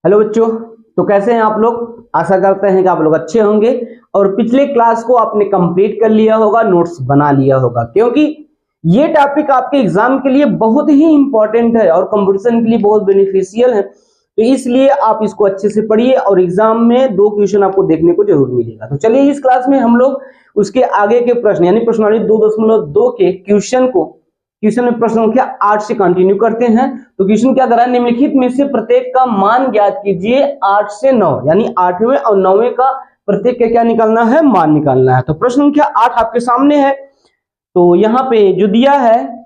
Hello बच्चों, तो कैसे हैं आप लोग। आशा करते हैं कि आप लोग अच्छे होंगे और पिछले क्लास को आपने कंप्लीट कर लिया होगा, नोट्स बना लिया होगा, क्योंकि ये टॉपिक आपके एग्जाम के लिए बहुत ही इंपॉर्टेंट है और कंपटीशन के लिए बहुत बेनिफिशियल है। तो इसलिए आप इसको अच्छे से पढ़िए और एग्जाम में 2 क्वेश्चन आपको देखने को जरूर मिलेगा। तो चलिए इस क्लास में हम लोग उसके आगे के प्रश्न यानी प्रश्नावली 2.2 के क्वेश्चन में प्रश्न संख्या 8 से कंटिन्यू करते हैं। तो क्वेश्चन क्या कर रहा है, निम्नलिखित में से प्रत्येक का मान ज्ञात कीजिए 8 से 9, यानी 8वें और 9वें का प्रत्येक का क्या निकालना है, मान निकालना है। तो प्रश्न संख्या 8 आपके सामने है। तो यहाँ पे जो दिया है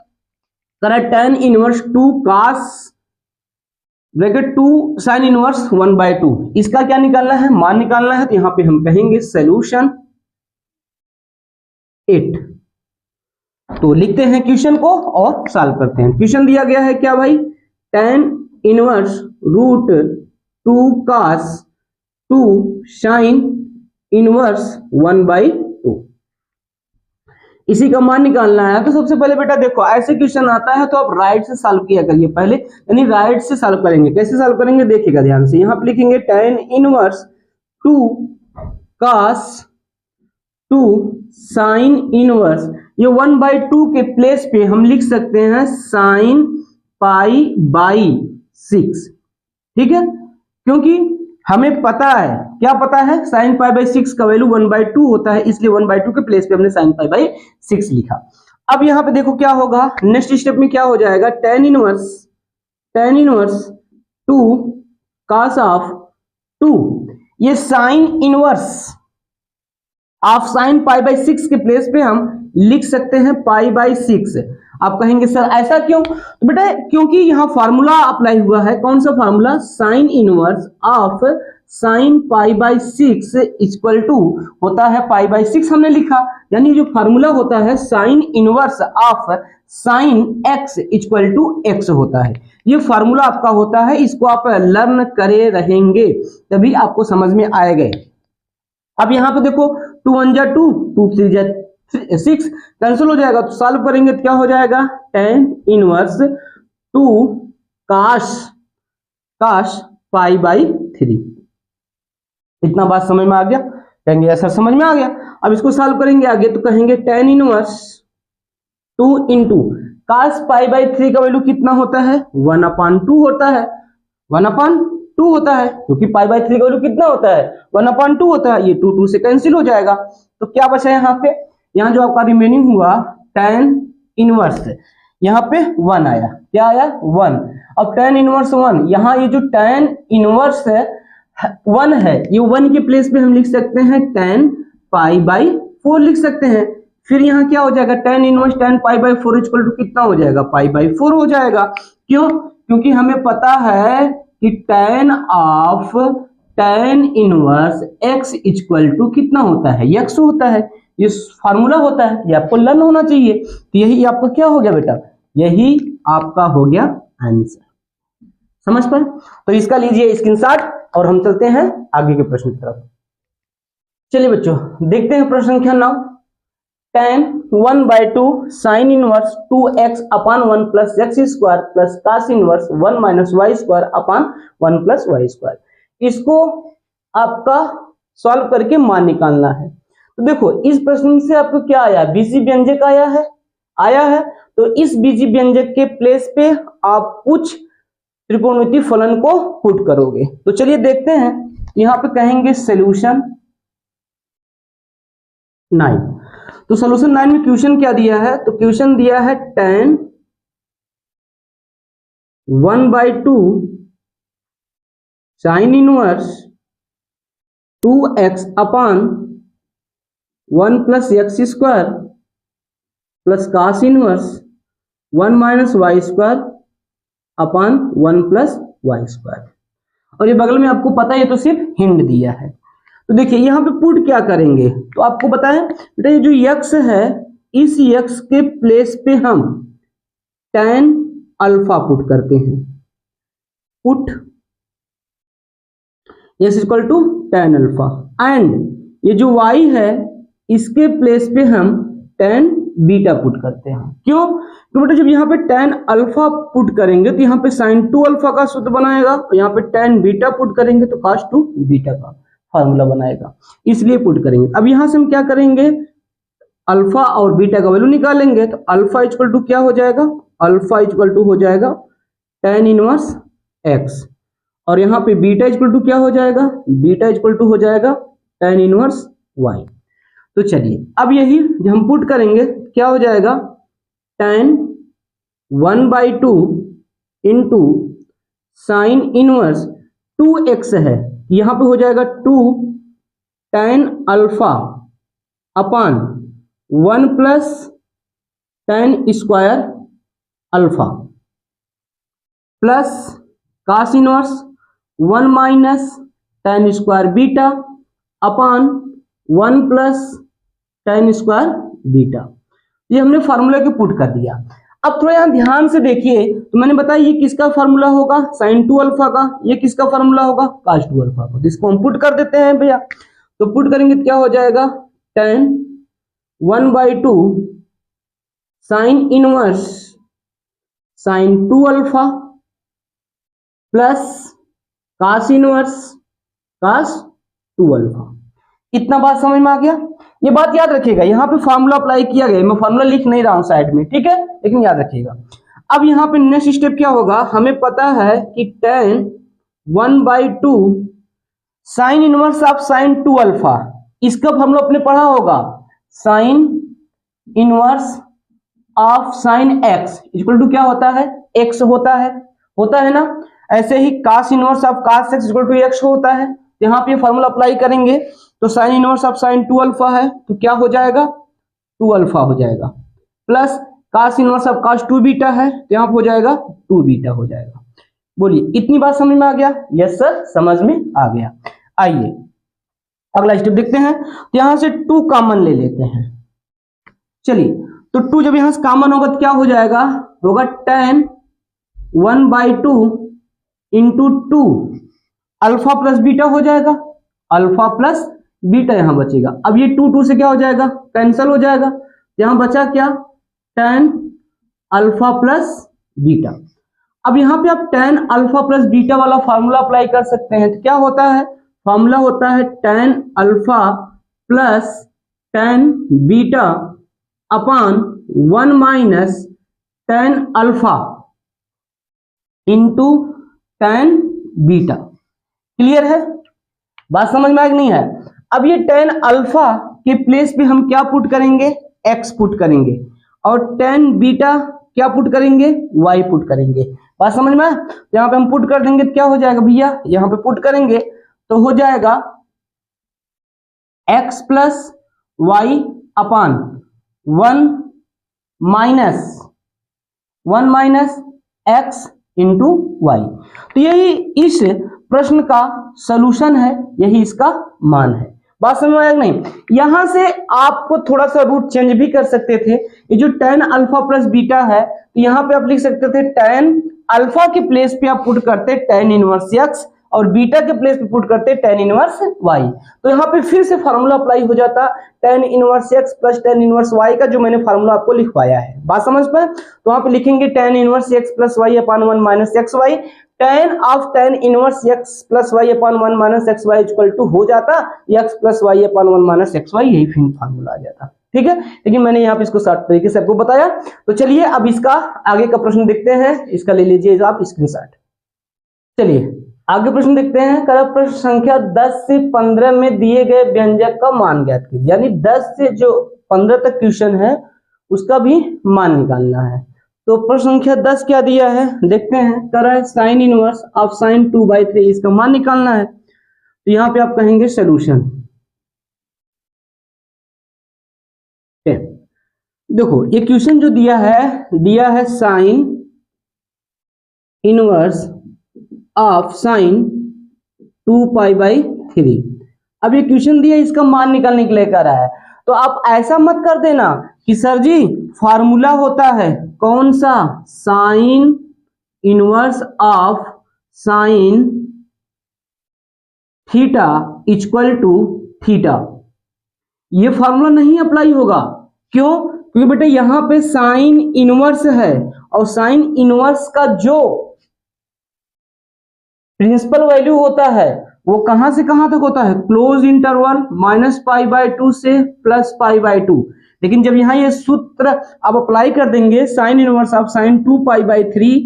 tan inverse 2 cos bracket 2 sin inverse 1/2, इसका क्या निकालना है, मान निकालना है। तो यहाँ पे हम कहेंगे सोल्यूशन 8। तो लिखते हैं क्वेश्चन को और सॉल्व करते हैं। क्वेश्चन दिया गया है क्या भाई, tan inverse root 2 cos 2 sin inverse 1/2, इसी का मान निकालना है। तो सबसे पहले बेटा देखो, ऐसे क्वेश्चन आता है तो आप राइट से सॉल्व किया करिए पहले, यानी राइट से सॉल्व करेंगे। कैसे सॉल्व करेंगे देखिएगा ध्यान से। यहां पे लिखेंगे tan inverse 2 cos 2 sin inverse, ये 1/2 के प्लेस पे हम लिख सकते हैं sin π/6, ठीक है, क्योंकि हमें पता है, क्या पता है, sin π/6 का वैल्यू 1/2 होता है, इसलिए 1/2 के प्लेस पे हमने sin π/6 लिखा। अब यहां पे देखो क्या होगा, नेक्स्ट स्टेप में क्या हो जाएगा, tan इनवर्स 2 cos ऑफ 2, ये sin इनवर्स ऑफ sin π/6 के प्लेस पे हम लिख सकते हैं π/6। आप कहेंगे सर ऐसा क्यों, तो बेटा क्योंकि यहाँ फार्मूला अप्लाई हुआ है। कौन सा formula, sin inverse of sin π/6 equal to होता है π/6 हमने लिखा, यानी जो फार्मूला होता है sin inverse of sin x equal to x होता है। ये फार्मूला आपका होता है, इसको आप लर्न करे रहेंगे तभी आपको समझ में आएगा। अब यहाँ पे देखो 2 1 जा 2, 2 3 जा 6, कैंसिल हो जाएगा। तो सॉल्व करेंगे तो क्या हो जाएगा, tan इनवर्स 2 cos π/3। इतना बात समझ में आ गया, कहेंगे ऐसा समझ में आ गया। अब इसको सॉल्व करेंगे आगे तो कहेंगे tan इनवर्स 2 इंटू cos π/3 का वैल्यू कितना होता है, 1/2 होता है, 1/2 होता है, क्योंकि π/3 का वैल्यू कितना होता है, 1/2 होता है। ये 2 2 से कैंसिल हो जाएगा। तो क्या बचा यहाँ पे, यहाँ जो आपका रिमेनिंग हुआ tan इनवर्स, यहाँ पे 1 आया, क्या आया 1। अब tan इनवर्स 1, यहाँ ये जो tan इनवर्स है 1 है, ये 1 के प्लेस पे हम लिख सकते हैं tan π/4 लिख सकते हैं। फिर यहाँ क्या हो जाएगा, tan inverse tan π/4 equal to कितना हो जाएगा, π/4 हो जाएगा। क्यों, क्योंकि हमें पता है कि tan of tan inverse x equal to कितना होता है, x होता है। ये फार्मूला होता है, ये आपको लर्न होना चाहिए। तो यही आपका क्या हो गया बेटा, यही आपका हो गया आंसर, समझ पर। तो इसका लीजिए स्क्रीनशॉट और हम चलते हैं आगे के प्रश्न की तरफ। चलिए बच्चों देखते हैं प्रश्न संख्या 9, tan 1/2 sin inverse 2x upon 1 plus x square plus cos inverse 1 minus y square upon 1 plus y square. इसको आपका सॉल्व करके मान निकालना है। तो देखो इस प्रश्न से आपको क्या आया, बीजी व्यंजक आया है। तो इस बीजी व्यंजक के प्लेस पे आप कुछ त्रिकोणमितीय फलन को पुट करोगे। तो चलिए देखते हैं, यहाँ पे कहेंगे सोल्यूशन 9। तो सोल्यूशन 9 में क्वेश्चन क्या दिया है, तो क्वेश्चन दिया है tan 1/2 sin inverse 2x upon 1 plus x square plus cos inverse 1 minus y square upon 1 plus y square. और ये बगल में आपको पता है, ये तो सिर्फ हिंट दिया है। तो देखिए यहाँ पे पुट क्या करेंगे, तो आपको पता है बेटा ये जो x है, इस x के प्लेस पे हम tan अल्फा पुट करते हैं, put x equal to tan alpha, and ये जो y है इसके प्लेस पे हम tan बीटा पुट करते हैं। क्यों? तो बेटा जब यहाँ पे tan अल्फा पुट करेंगे तो यहाँ पे sin 2 अल्फा का सूत्र बनाएगा, और यहाँ पे tan बीटा पुट करेंगे तो cos 2 बीटा का फार्मूला बनाएगा, इसलिए पुट करेंगे। अब यहाँ से हम क्या करेंगे, अल्फा और बीटा का वैल्यू निकालेंगे। तो अल्फा इक्वल टू क्या हो जाएगा, अल्फा इक्वल टू हो जाएगा tan इनवर्स x, और यहाँ पे बीटा इक्वल टू क्या हो जाएगा, बीटा इक्वल टू हो जाएगा tan इनवर्स y। तो चलिए अब यही जब हम पुट करेंगे क्या हो जाएगा, tan 1/2 into sine inverse 2x है, यहाँ पे हो जाएगा 2 tan अल्फा अपान 1 plus tan square alpha plus cos inverse 1 minus tan square beta अपान 1 प्लस tan स्क्वायर बीटा। ये हमने फार्मूला के पुट कर दिया। अब थोड़ा यहाँ ध्यान से देखिए, तो मैंने बताया ये किसका फार्मूला होगा, sin 2 अल्फा का, ये किसका फार्मूला होगा, cos 2 अल्फा का। इसको हम पुट कर देते हैं भैया, तो पुट करेंगे तो क्या हो जाएगा, tan 1/2 sine inverse sin 2 alpha plus cos inverse cos 2 alpha. इतना बात समझ में आ गया? ये बात याद रखिएगा, यहाँ पे फार्मूला अप्लाई किया गया, मैं फार्मूला लिख नहीं रहा हूं साइड में, ठीक है, लेकिन याद रखिएगा। अब यहाँ पे नेक्स्ट स्टेप क्या होगा, हमें पता है कि tan 1/2 sine inverse of sin 2 alpha, इसका फार्मूला आपने पढ़ा होगा, sine inverse of sin x equal to क्या होता है, x होता है ना। ऐसे ही cos inverse of cos x equal to x होता है। यहाँ पे फार्मूला अप्लाई करेंगे तो sine inverse of sin 2 alpha है तो क्या हो जाएगा, 2 अल्फा हो जाएगा, plus cos inverse of cos 2 beta है तो यहाँ पे हो जाएगा 2 बीटा हो जाएगा। बोलिए इतनी बात समझ में आ गया? यस सर, समझ में आ गया। आइए अगला स्टेप देखते हैं। तो यहाँ से 2 कॉमन ले लेते हैं। चलिए तो 2 जब यहाँ से कॉमन होगा तो क्या हो जाएगा, होगा tan 1/2 into 2 alpha plus beta हो जाएगा, अल्फा प्लस बीटा यहाँ बचेगा। अब ये 2 से क्या हो जाएगा, कैंसिल हो जाएगा, यहाँ बचा क्या, tan अल्फा प्लस बीटा। अब यहाँ पे आप tan अल्फा प्लस बीटा वाला फार्मूला अप्लाई कर सकते हैं। तो क्या होता है, फार्मूला होता है tan alpha plus tan beta अपान 1 minus tan alpha into tan beta. Clear है, बात समझ में आ गई नहीं है? अब ये tan अल्फा के प्लेस पे हम क्या पुट करेंगे, x पुट करेंगे, और tan बीटा क्या पुट करेंगे, y पुट करेंगे। बात समझ में? यहाँ पे हम पुट कर देंगे तो क्या हो जाएगा भैया, यहाँ पे पुट करेंगे तो हो जाएगा x प्लस वाई अपान 1 माइनस x इंटू वाई। तो यही इस प्रश्न का सलूशन है, यही इसका मान है। बात समझ में आया नहीं? यहां से आपको थोड़ा सा रूट चेंज भी कर सकते थे। ये जो tan अल्फा प्लस बीटा है तो यहाँ पे आप लिख सकते थे tan अल्फा के प्लेस पे आप पुट करते tan इनवर्स x, और बीटा के प्लेस पे पुट करते tan इनवर्स y। तो यहाँ पे फिर से फार्मूला अप्लाई हो जाता tan inverse x plus tan inverse y का, जो मैंने फार्मूला आपको लिखवाया है। बात समझ पाए? तो वहां पे लिखेंगे tan inverse x plus y upon 1 minus x y, tan of tan inverse x plus y upon 1 minus x y equal to हो जाता x plus y upon 1 minus x y, यही फिर फार्मूला आ जाता। ठीक है, लेकिन मैंने यहाँ पे इसको शॉर्ट तरीके से आपको बताया। तो चलिए अब इसका आगे का प्रश्न देखते हैं, इसका ले लीजिए आप स्क्रीनशॉट। चलिए आगे प्रश्न देखते हैं। प्रश्न संख्या 10 से 15 में दिए गए व्यंजक का मान ज्ञात कीजिए, यानी 10 से जो 15 तक क्वेश्चन है उसका भी मान निकालना है। तो प्रश्न संख्या 10 क्या दिया है देखते हैं। करा है साइन इनवर्स ऑफ साइन 2/3, इसका मान निकालना है। तो यहाँ पे आप कहेंगे सोल्यूशन। देखो ये क्वेश्चन जो दिया है साइन इनवर्स ऑफ साइन 2π/3। अब ये क्वेश्चन दिया, इसका मान निकालने के लिए कर रहा है। तो आप ऐसा मत कर देना कि सर जी फार्मूला होता है कौन सा, sine inverse of sine theta equal to theta. ये फार्मूला नहीं अप्लाई होगा। क्यों? क्योंकि बेटा यहां पे साइन इनवर्स है और साइन इनवर्स का जो प्रिंसिपल वैल्यू होता है वो कहां से कहां तक होता है, क्लोज इंटरवल -π/2 से +π/2। लेकिन जब यहाँ ये सूत्र आप अप्लाई कर देंगे साइन इनवर्स ऑफ sin 2π/3,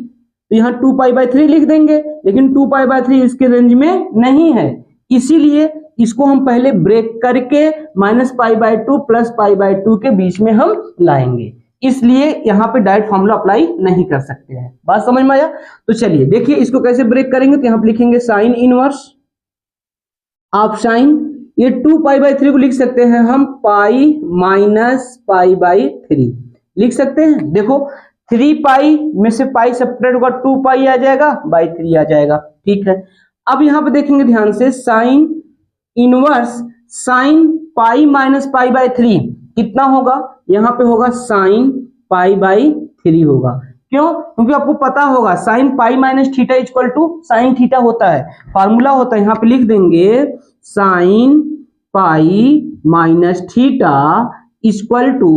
तो यहाँ 2π/3 लिख देंगे, लेकिन 2π/3 इसके रेंज में नहीं है, इसीलिए इसको हम पहले ब्रेक करके -π/2 +π/2 के बीच में हम लाएंगे, इसलिए यहाँ पे डायरेक्ट फॉर्मूला अप्लाई नहीं कर सकते हैं। बात समझ में आया? तो चलिए देखिए इसको कैसे ब्रेक करेंगे। तो यहाँ पे लिखेंगे साइन इनवर्स ऑफ साइन, ये 2π/3 को लिख सकते हैं हम π-π/3 लिख सकते हैं। देखो 3π में से पाई सेपरेट होगा, 2π आ जाएगा, /3 आ जाएगा, ठीक है। अब यहाँ पे देखेंगे ध्यान से साइन इनवर्स साइन π-π/3 कितना होगा, यहाँ पे होगा साइन π/3 होगा। क्यों? क्योंकि आपको पता होगा sine pi minus theta equal to sine theta होता है, फार्मूला होता है, यहाँ पे लिख देंगे sine pi minus theta equal to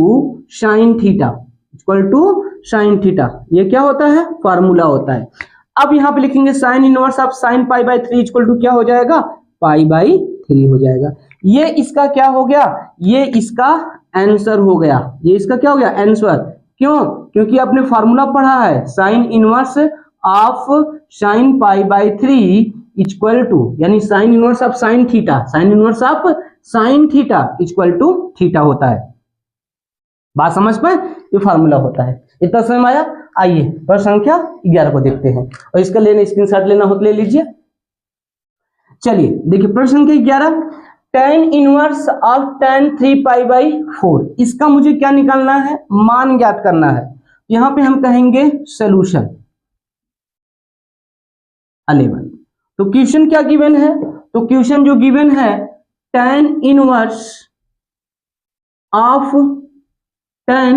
sine theta, equal to sine theta, ये क्या होता है, फार्मूला होता है। अब यहाँ पे लिखेंगे sine inverse of sine π/3 equal to क्या हो जाएगा, π/3 हो जाएगा। ये इसका क्या हो गया, ये इसका आंसर हो गया, ये इसका क्या हो गया, आंसर। क्यों? क्योंकि आपने फार्मूला पढ़ा है sine inverse of sine π/3 equal to, यानी sine inverse of sine theta, sine inverse of sine theta equal to theta होता है। बात समझ पाए? ये फार्मूला होता है। इतना समझ में आया? आइए प्रश्न संख्या 11 को देखते हैं, और इसका लेना स्क्रीनशॉट लेना हो तो ले लीजिए। चलिए देखिए प्रश्न संख्या 11, tan इनवर्स ऑफ tan 3π/4, इसका मुझे क्या निकालना है, मान ज्ञात करना है। यहां पे हम कहेंगे सॉल्यूशन 11। तो क्वेश्चन क्या गिवन है, तो क्वेश्चन जो गिवन है tan इनवर्स ऑफ tan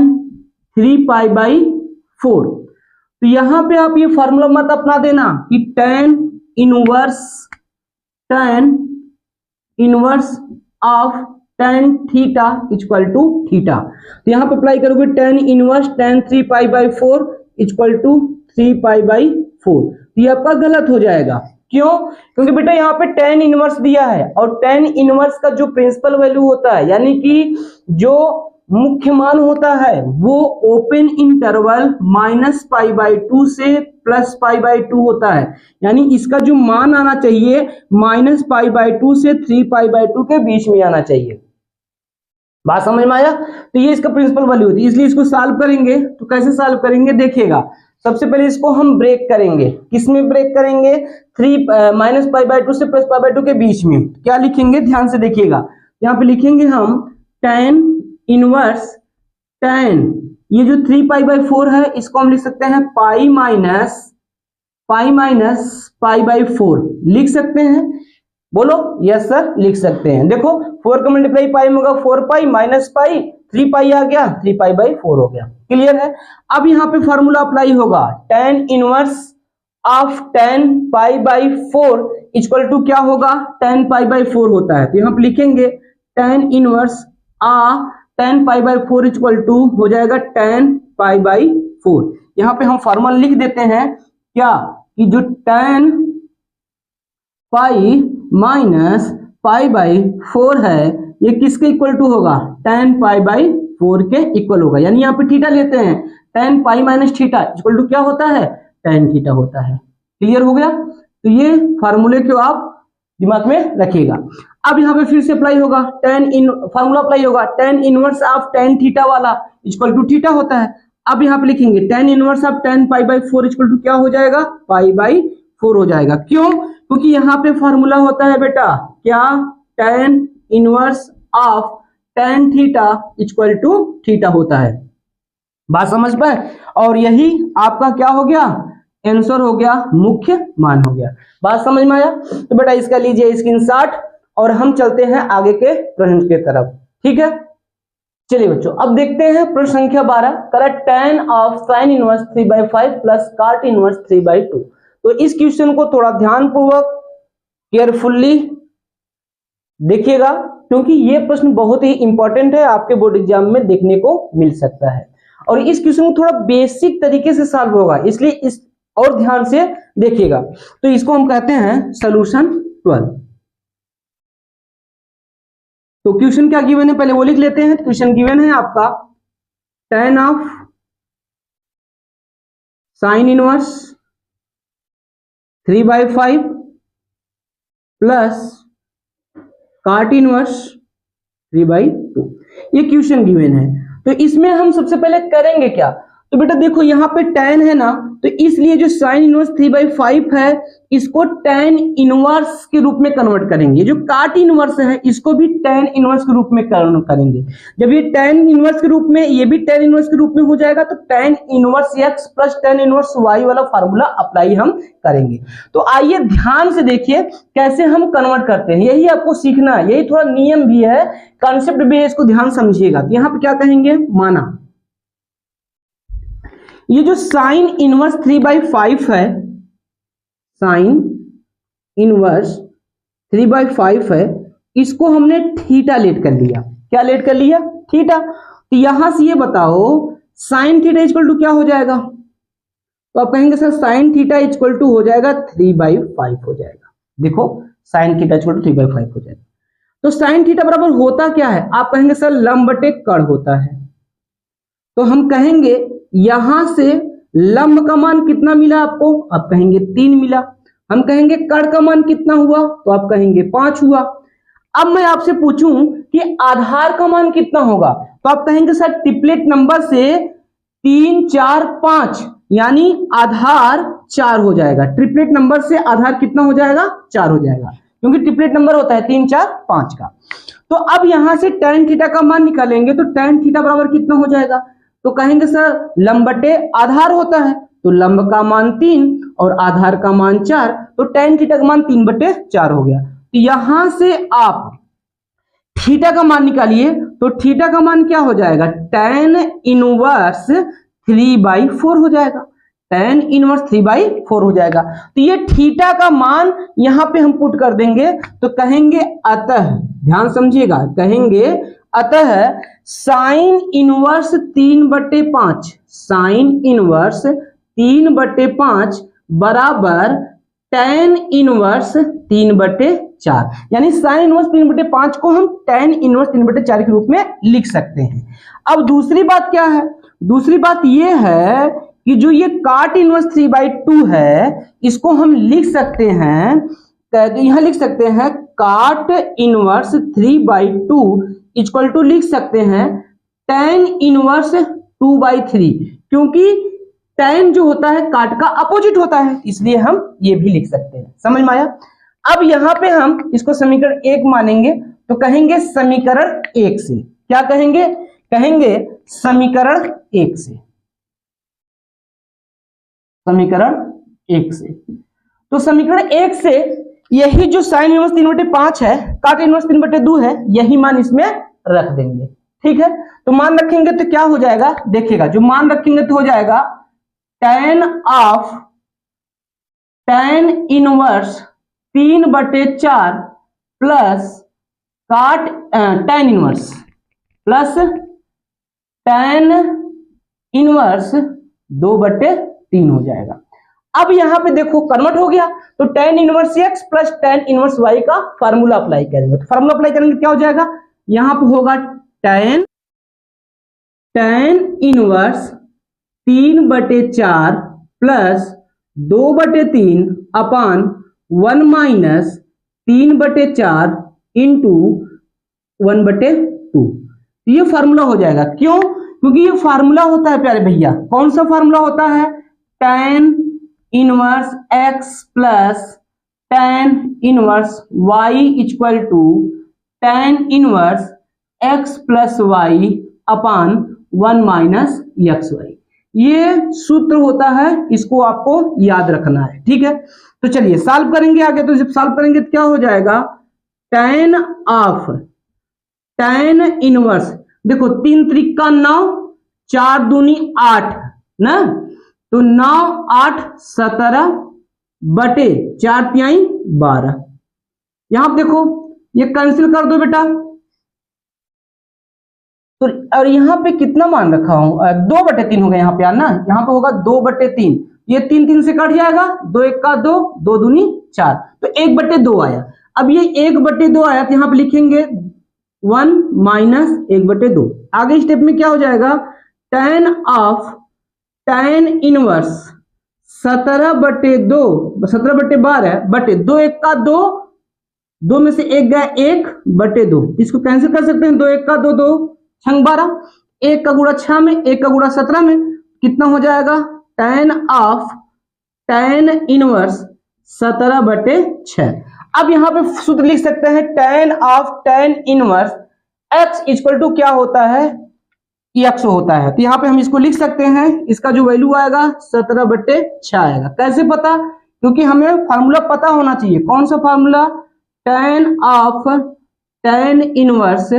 3π/4, तो यहां पे आप ये फॉर्मूला मत अपना देना कि tan inverse of tan theta equal to theta. तो यहां पे अप्लाई करोगे tan inverse tan 3π/4 equal to 3π/4, ये आपका गलत हो जाएगा। क्यों? क्योंकि बेटा यहाँ पे tan इनवर्स दिया है, और tan इनवर्स का जो प्रिंसिपल वैल्यू होता है, यानी कि जो मुख्य मान होता है, वो ओपन इंटरवल -π/2 से +π/2 होता है, यानी इसका जो मान आना चाहिए -π/2 से 3π/2 के बीच में आना चाहिए। बात समझ में आया? तो ये इसका प्रिंसिपल वैल्यू होती है, इसलिए इसको सॉल्व करेंगे। तो कैसे सॉल्व करेंगे देखिएगा, सबसे पहले इसको हम ब्रेक करेंगे। किसमें ब्रेक करेंगे, -π/2 से +π/2 के बीच में। क्या लिखेंगे ध्यान से देखिएगा, यहाँ पे लिखेंगे हम tan इनवर्स tan, ये जो 3π/4 है इसको हम लिख सकते हैं पाई माइनस π/4 लिख सकते हैं। बोलो यस सर, लिख सकते हैं। देखो 4 का मल्टीप्लाई पाई में होगा 4π माइनस पाई, 3π आ गया, 3π/4 हो गया। क्लियर है? अब यहाँ पे फॉर्मूला अप्लाई होगा tan inverse of tan π/4 equal to क्या होगा, tan π/4 होता है। तो यहाँ पे लिखेंगे tan inverse tan π/4 equal to हो जाएगा tan π/4। यहाँ पे हम फॉर्मूला लिख देते हैं क्या, कि जो tan पाई माइनस π/4 है, ये किसके इक्वल टू होगा, tan π/4 के इक्वल होगा। यानी यहाँ पे थीटा लेते हैं, tan pi minus theta equal to क्या होता है, tan थीटा होता है। क्लियर हो गया? तो ये फार्मूले को आप दिमाग में रखिएगा। अब यहाँ पे फिर से अप्लाई होगा फार्मूला अप्लाई होगा tan inverse of tan theta वाला इक्वल टू थीटा होता है। अब यहाँ पे लिखेंगे tan inverse of tan π/4 equal to क्या हो जाएगा, π/4 हो जाएगा। क्यों? क्योंकि यहाँ पे फॉर्मूला होता है बेटा क्या, tan inverse of tan theta equal to theta होता है। बात समझ पाए? और यही आपका क्या हो गया, आंसर हो गया, मुख्य मान हो गया। बात समझ में आया? तो बेटा इसका लीजिए स्क्रीनशॉट, और हम चलते हैं आगे के प्रश्न के तरफ। ठीक है, चलिए बच्चों अब देखते हैं प्रश्न संख्या 12, correct tan of sin inverse 3/5 plus cot inverse 3/2। तो इस क्वेश्चन को थोड़ा ध्यानपूर्वक केयरफुल्ली देखिएगा, क्योंकि ये प्रश्न बहुत ही इंपॉर्टेंट है, आपके बोर्ड एग्जाम में देखने को मिल सकता है और इस क्वेश्चन को थोड़ा बेसिक तरीके से सॉल्व होगा, इसलिए इस और ध्यान से देखिएगा। तो इसको हम कहते हैं सॉल्यूशन 12। तो क्वेश्चन क्या गिवन है पहले वो लिख लेते हैं। क्वेश्चन गिवन है आपका tan of sine inverse 3/5 plus काट इनवर्स 3/2, ये क्वेश्चन गिवन है। तो इसमें हम सबसे पहले करेंगे क्या, तो बेटा देखो यहाँ पे tan है ना, तो इसलिए जो साइन इनवर्स 3/5 है इसको tan इनवर्स के रूप में कन्वर्ट करेंगे। जो काट इनवर्स है इसको भी tan इनवर्स के रूप में कन्वर्ट करेंगे। जब ये tan इनवर्स के रूप में, ये भी tan इनवर्स के रूप में हो जाएगा, तो tan inverse x plus tan inverse y वाला फार्मूला अप्लाई हम करेंगे। तो आइए ध्यान से देखिए कैसे हम कन्वर्ट करते हैं, यही आपको सीखना है, यही थोड़ा नियम भी है, कॉन्सेप्ट भी है, इसको ध्यान समझिएगा। तो यहाँ पे क्या कहेंगे, माना ये जो साइन इनवर्स 3/5 है, साइन इनवर्स 3/5 है, इसको हमने थीटा लेट कर लिया। क्या लेट कर लिया, थीटा। तो यहां से ये बताओ साइन थीटा इक्वल टू क्या हो जाएगा, तो आप कहेंगे sir sine theta equal to हो जाएगा 3/5 हो जाएगा। देखो साइन थीटा इक्वल टू 3/5 हो जाएगा। तो साइन थीटा बराबर होता क्या है, आप कहेंगे सर लंब बटे कर्ण होता है। तो हम कहेंगे यहां से लंब का मान कितना मिला आपको, आप कहेंगे 3 मिला। हम कहेंगे कर्ण का मान कितना हुआ, तो आप कहेंगे 5 हुआ। अब मैं आपसे पूछूं कि आधार का मान कितना होगा, तो आप कहेंगे सर ट्रिपलेट नंबर से 3 4 5 यानी आधार 4 हो जाएगा। ट्रिपलेट नंबर से आधार कितना हो जाएगा, 4 हो जाएगा, क्योंकि ट्रिपलेट नंबर होता है 3 4 5 का। तो अब यहां से tan थीटा का मान निकालेंगे, तो tan थीटा बराबर कितना हो जाएगा, तो कहेंगे सर लंब बटे आधार होता है, तो लंब का मान 3 और आधार का मान 4, तो tan थीटा का मान 3/4 हो गया। तो यहां से आप थीटा का मान निकालिए, तो थीटा का मान क्या हो जाएगा, tan इनवर्स 3/4 हो जाएगा। tan इनवर्स 3/4 हो जाएगा। तो ये थीटा का मान यहां पे हम पुट कर देंगे, तो कहेंगे अतः, ध्यान समझिएगा, कहेंगे अतः साइन इनवर्स 3/5, साइन इनवर्स 3/5 बराबर tan इनवर्स 3/4, यानी साइन इनवर्स 3/5 को हम tan इनवर्स 3/4 के रूप में लिख सकते हैं। अब दूसरी बात क्या है, दूसरी बात यह है कि जो ये काट इनवर्स 3/2 है इसको हम लिख सकते हैं, तो यहां लिख सकते हैं काट इनवर्स 3/2 इक्वल टू लिख सकते हैं tan इनवर्स 2/3, क्योंकि tan जो होता है काट का अपोजिट होता है, इसलिए हम ये भी लिख सकते हैं। समझ में आया। अब यहां पे हम इसको समीकरण 1 मानेंगे, तो कहेंगे समीकरण 1 से, क्या कहेंगे, कहेंगे समीकरण 1 से, समीकरण 1 से। तो समीकरण 1 से यही जो साइन इनवर्स 3/5 है, काट इनवर्स 3/2 है, यही मान इसमें रख देंगे। ठीक है, तो मान रखेंगे तो क्या हो जाएगा, देखिएगा जो मान रखेंगे तो हो जाएगा tan of tan inverse 3/4 plus काट tan inverse plus tan inverse 2/3 हो जाएगा। अब यहां पे देखो कन्वर्ट हो गया, तो tan inverse x plus tan inverse y का फार्मूला अप्लाई करेंगे। तो फार्मूला अप्लाई करेंगे क्या हो जाएगा, यहां पे होगा tan इनवर्स 3/4 प्लस 2/3 अपान 1 माइनस 3/4 इंटू 1/2। ये फार्मूला हो जाएगा। क्यों, क्योंकि ये फार्मूला होता है प्यारे भैया, कौन सा फार्मूला होता है, tan inverse x plus tan inverse y equal to tan inverse x plus y upon 1 minus xy। ये सूत्र होता है, इसको आपको याद रखना है। ठीक है, तो चलिए सॉल्व करेंगे आगे। तो जब सॉल्व करेंगे तो क्या हो जाएगा, tan ऑफ tan इनवर्स, देखो 3 त्रिका 9, 4 दूनी 8 ना, तो 9 8 17 बटे 4 तिहाई 12। यहां पर देखो ये कैंसिल कर दो बेटा। तो और यहाँ पे कितना मान रखा हूं, 2/3 होगा यहाँ पे ना, यहाँ पे होगा 2/3, ये 3 3 से कट जाएगा, 2 1 का 2, 2 दूनी 4, तो 1/2 आया। अब ये 1/2 आया तो यहाँ पे लिखेंगे 1 माइनस 1/2। आगे स्टेप में क्या हो जाएगा, tan ऑफ tan इनवर्स 17/2, 17/12 बटे 2 1 का 2, 2 में से 1 गया 1/2, इसको कैंसिल कर सकते हैं, 2 1 का 2, 2 छंग 12, 1 का गुणा 6 में, 1 का गुणा 17 में, कितना हो जाएगा, tan ऑफ tan इनवर्स 17/6। अब यहां पे सूत्र लिख सकते हैं tan of tan inverse x equal to क्या होता है, x होता है। तो यहाँ पे हम इसको लिख सकते हैं, इसका जो वैल्यू आएगा 17/6 आएगा। कैसे पता, क्योंकि हमें फार्मूला पता होना चाहिए। कौन सा formula, tan of tan inverse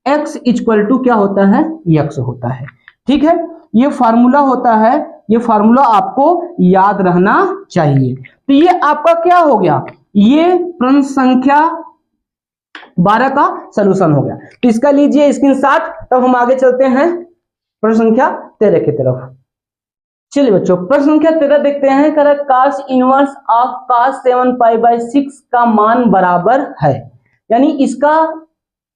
x equal to क्या होता है, x होता है। ठीक है, ये फार्मूला होता है, ये फार्मूला आपको याद रहना चाहिए। तो ये आपका क्या हो गया, ये प्रश्न संख्या 12 का सलूशन हो गया। तो इसका लीजिए स्क्रीनशॉट, तब हम आगे चलते हैं प्रश्न संख्या 13 की तरफ। चलिए बच्चों, प्रश्न संख्या 13 देखते हैं। कह रहा है cos इनवर्स ऑफ cos 7π/6 का मान बराबर है, यानी इसका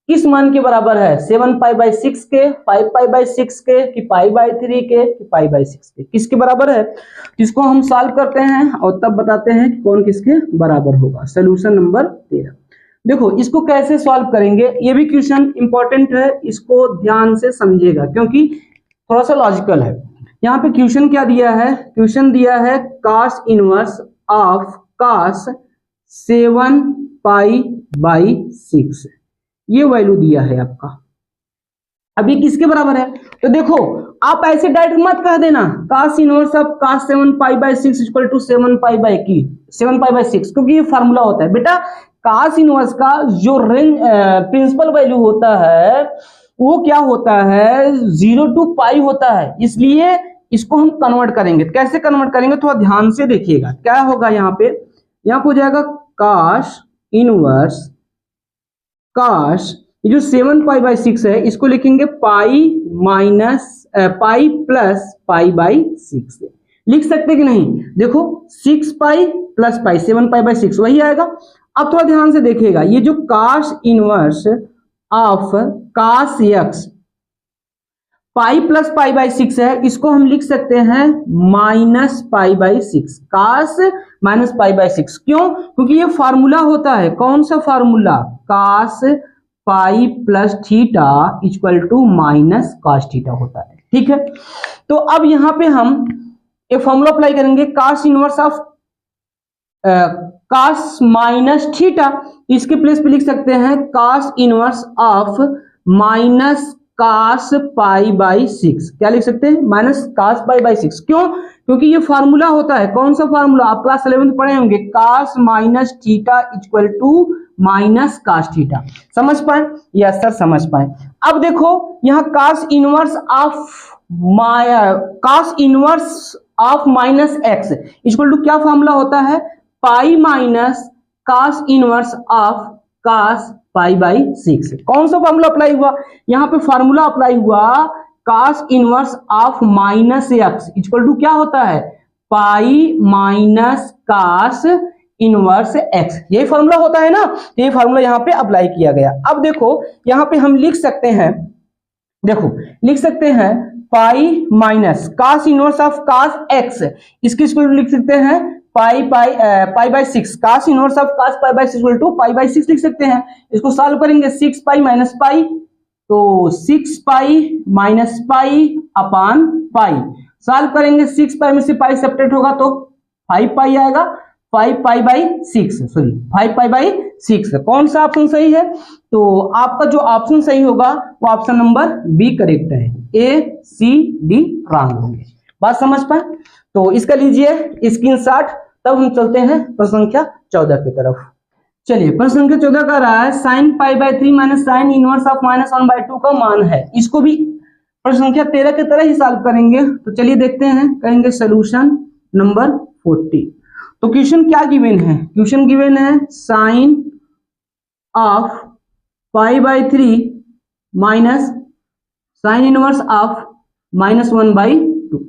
किस मान के बराबर है, 7π/6 के, 5π/6 के, कि π/3 के, कि π/6 के, किसके बराबर है। इसको हम सॉल्व करते हैं और तब बताते हैं कि कौन किसके बराबर होगा। Solution number 13। देखो इसको कैसे सॉल्व करेंगे, ये भी क्वेश्चन इंपॉर्टेंट है, इसको ध्यान से समझिएगा क्योंकि थोड़ा सा लॉजिकल है। यहाँ पे क्वेश्चन क्या दिया है, क्वेश्चन दिया है cos इनवर्स ऑफ cos 7π/6, ये वैल्यू दिया है आपका। अभी किसके बराबर है, तो देखो आप ऐसे डायरेक्ट मत कह देना cos inverse of cos 7π/6 equal to 7π/6, क्योंकि ये फार्मूला होता है बेटा। cos इनवर्स का जो रेंज प्रिंसिपल वैल्यू होता है वो क्या होता है, 0 to π होता है, इसलिए इसको हम कन्वर्ट करेंगे। कैसे कन्वर्ट करेंगे थोड़ा ध्यान से देखिएगा। क्या होगा यहाँ पे हो जाएगा cos इनवर्स cos, ये जो 7π/6 है इसको लिखेंगे पाई प्लस π/6 लिख सकते कि नहीं। देखो 6π प्लस पाई 7π/6 वही आएगा। अब थोड़ा ध्यान से देखिएगा, ये जो cos inverse of cos x pi plus π/6 है, इसको हम लिख सकते हैं माइनस π/6, cos माइनस π/6। क्यों, क्योंकि ये फार्मूला होता है, कौन सा formula, cos pi plus theta equal to minus cos theta होता है। ठीक है, तो अब यहां पे हम एक फॉर्मूला अप्लाई करेंगे, cos inverse of cos minus theta, इसके प्लेस पे लिख सकते हैं cos inverse of minus cos π/6। क्या लिख सकते हैं, माइनस cos π/6। क्यों, क्योंकि ये फार्मूला होता है, कौन सा फार्मूला, आप क्लास 11 पढ़े होंगे, cos minus theta equal to minus cos theta. समझ पाए, यस सर समझ पाए। अब देखो यहाँ cos inverse of minus x equal to क्या फार्मूला होता है, pi minus cos inverse of cos π/6। कौन सा फार्मूला अप्लाई हुआ, यहाँ पे फार्मूला अप्लाई हुआ cos inverse of minus x equal to क्या होता है, pi minus cos inverse x, यही फार्मूला होता है ना। ये फार्मूला यहाँ पे अप्लाई किया गया। अब देखो यहाँ पे हम लिख सकते हैं, देखो लिख सकते हैं pi minus cos inverse of cos x, इसकी स्क्वायर लिख सकते हैं π/6, cos inverse of cos π/6 equal to π/6 लिख सकते हैं। इसको सॉल्व करेंगे 6π माइनस पाई, तो 6π माइनस पाई अपान पाई, सॉल्व करेंगे 6π में से पाई सेपरेट होगा तो 5π आएगा, 5π/6। कौन सा ऑप्शन सही है, तो आपका जो ऑप्शन सही होगा वो ऑप्शन नंबर बी करेक्ट है, ए सी डी रॉन्ग होंगे। बात समझ पाए, तो इसका लीजिए स्क्रीनशॉट। तब हम चलते हैं प्रश्न संख्या 14 की तरफ। चलिए प्रश्न संख्या 14 का रहा है sin π/3 minus sine inverse of -1/2 का मान है। इसको भी प्रश्न संख्या 13 की तरह ही सॉल्व करेंगे। तो चलिए देखते हैं, कहेंगे सोल्यूशन नंबर 40। तो क्वेश्चन क्या गिवन है, क्वेश्चन गिवन है sin of pi by 3 minus sine inverse of -1/2।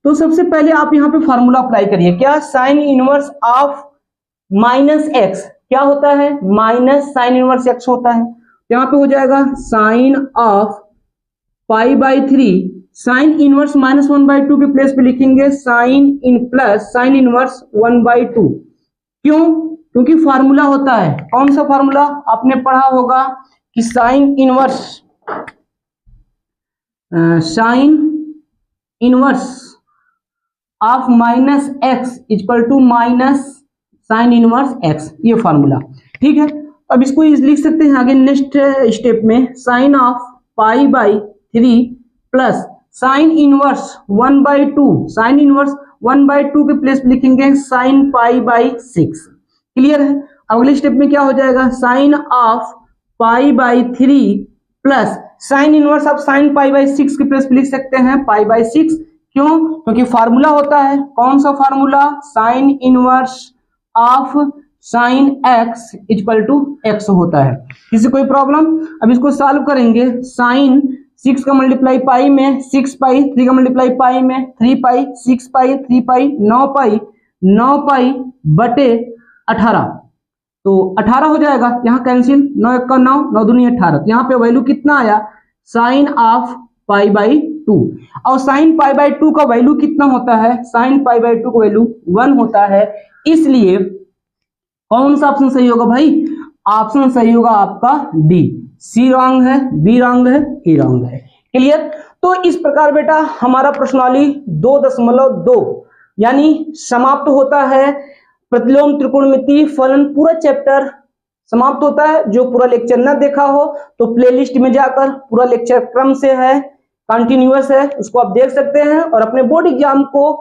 तो सबसे पहले आप यहां पे फॉर्मूला अप्लाई करिए। क्या? साइन इनवर्स ऑफ -x क्या होता है? माइनस साइन इनवर्स x होता है। यहां पे हो जाएगा sine of pi by 3 sine inverse -1/2 के प्लेस पे लिखेंगे sine in plus sine inverse 1/2। क्यों? क्योंकि फार्मूला होता है, कौन सा फार्मूला आपने पढ़ा होगा कि sine inverse of -x equal to minus sine inverse x, ये फार्मूला। ठीक है, अब इसको लिख सकते हैं आगे नेक्स्ट स्टेप में sine of pi by 3 plus sine inverse 1/2, sine inverse 1/2 के प्लेस लिखेंगे साइन पाई बाई 6। क्लियर है? अगले स्टेप में क्या हो जाएगा? Sine of pi by 3 plus sine inverse of sine pi by 6 के प्लेस लिख सकते हैं पाई बाई 6। क्यों? क्योंकि फार्मूला होता है, कौन सा formula? Sine inverse of sine x equal to x होता है। किसी कोई प्रॉब्लम? अब इसको सॉल्व करेंगे। साइन 6 का मल्टीप्लाई पाई में 6 पाई, 3 का मल्टीप्लाई पाई में 3 पाई, 6 पाई 3 पाई 9 पाई बटे 18, तो 18 हो जाएगा। यहाँ कैंसिल, 9 1 का 9, 9 दूनी 18। यहाँ पे वैल्यू कितना आया? Sine of pi by 2। और साइन पाई बाई 2 का वैल्यू कितना होता है? साइन पाई बाई 2 का वैल्यू 1 होता है। इसलिए कौन सा ऑप्शन सही होगा भाई? ऑप्शन सही होगा आपका डी। सी रॉन्ग है, बी रॉन्ग है, ए रॉन्ग है। क्लियर? तो इस प्रकार बेटा हमारा प्रश्नावली 2.2 यानी समाप्त होता है। प्रतिलोम त्रिकोणमिति फलन पूरा चैप्टर समाप्त होता है। जो पूरा लेक्चर न देखा हो तो प्लेलिस्ट में जाकर पूरा लेक्चर क्रम से है, कंटिन्यूअस है, उसको आप देख सकते हैं और अपने बोर्ड एग्जाम को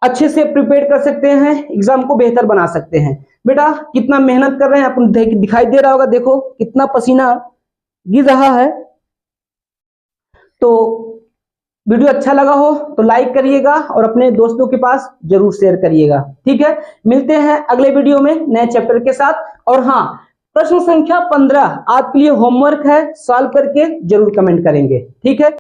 अच्छे से प्रिपेयर कर सकते हैं, एग्जाम को बेहतर बना सकते हैं। बेटा कितना मेहनत कर रहे हैं, आपको दिखाई दे रहा होगा, देखो कितना पसीना गिर रहा है। तो वीडियो अच्छा लगा हो तो लाइक करिएगा और अपने दोस्तों के पास जरूर शेयर करिएगा। ठीक है, मिलते हैं अगले वीडियो में नए चैप्टर के साथ। और हाँ, प्रश्न संख्या 15 आपके लिए होमवर्क है, सॉल्व करके जरूर कमेंट करेंगे। ठीक है।